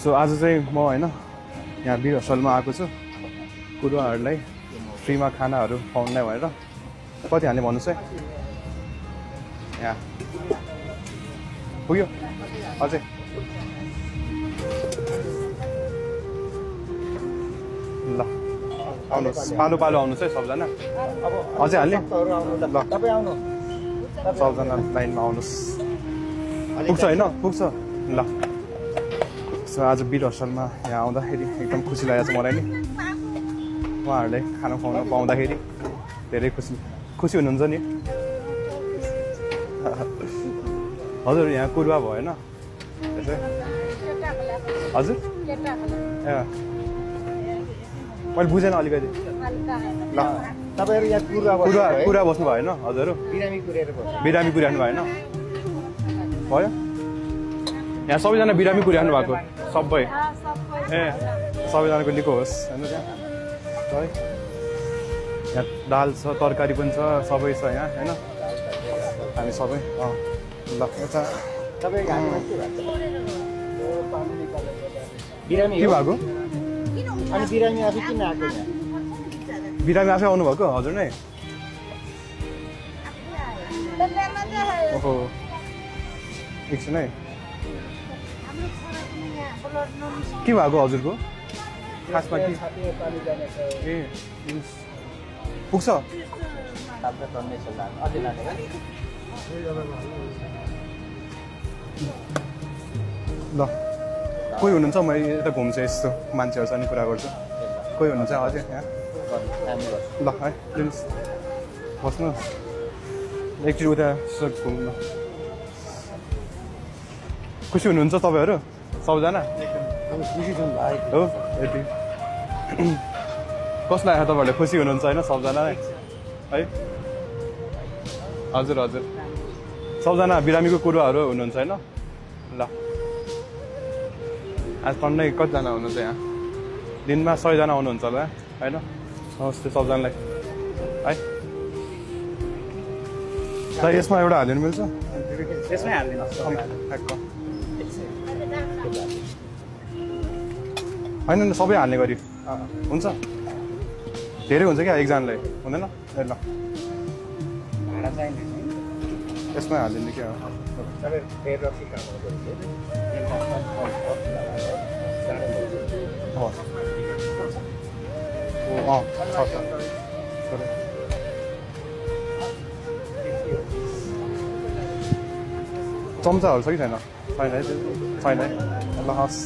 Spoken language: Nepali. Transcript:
सो आज चाहिँ म होइन यहाँ वीर हस्टलमा आएको छु कुरुवाहरूलाई फ्रीमा खानाहरू खुवाउनलाई भनेर कति हाल्ने भन्नुहोस् है यहाँ पुग्यो अझै ल आउनुहोस् पालो पालो आउनुहोस् है सबजना अझै हाल्ने ल सबजना लाइनमा आउनुहोस् पुग्छ होइन पुग्छ ल सो आज वीर हस्टलमा यहाँ आउँदाखेरि एकदम खुसी लागेको छ मलाई नि उहाँहरूले खाना खुवाउन पाउँदाखेरि धेरै खुसी हुनुहुन्छ नि हजुर यहाँ कुरुवा भयो होइन हजुर ए मैले बुझेन अलिकति ल तपाईहरु यहाँ कुरुवा बस्नु भयो होइन हजुर बिरामी कुराउनु भयो होइन भयो यहाँ सबैजना बिरामी कुराउनु भएको सबै ए सबैजनाको निको होस् होइन त्यहाँ है यहाँ दाल छ तरकारी पनि छ सबै छ यहाँ होइन हामी सबै ल यता के भएको अनि बिरामी आफै किन आएको बिरामी आफै आउनुभएको हजुर नै ओहो एकछिन है के भएको हजुरको खासमा के ए पुग्छ ल कोही हुनुहुन्छ म यता घुम्छु यस्तो मान्छेहरूसँग कुरा गर्छु कोही हुनुहुन्छ अझै यहाँ ल है प्लिज बस्नु एकचोटि उता यसो घुम्नु खुसी हुनुहुन्छ तपाईँहरू सबजना हो यति कसलाई आयो तपाईँहरूले खुसी हुनुहुन्छ होइन सबजना है हजुर हजुर सबजना बिरामीको कुराहरू हुनुहुन्छ होइन ल आज टन्नै कतिजना हुनुहुन्छ यहाँ दिनमा 100 जना आउनुहुन्छ होला होइन नमस्ते सबजनालाई है त यसमा एउटा हालिदिनु मिल्छ त्यसमै हाल्दिनुहोस् होइन सबै हाल्ने गरी हुन्छ धेरै हुन्छ क्या एकजनालाई हुँदैन ए ल भाडा चाहिने यसमै हालिदिनु क्या चम्चाहरू छ कि छैन छैन है ल हस्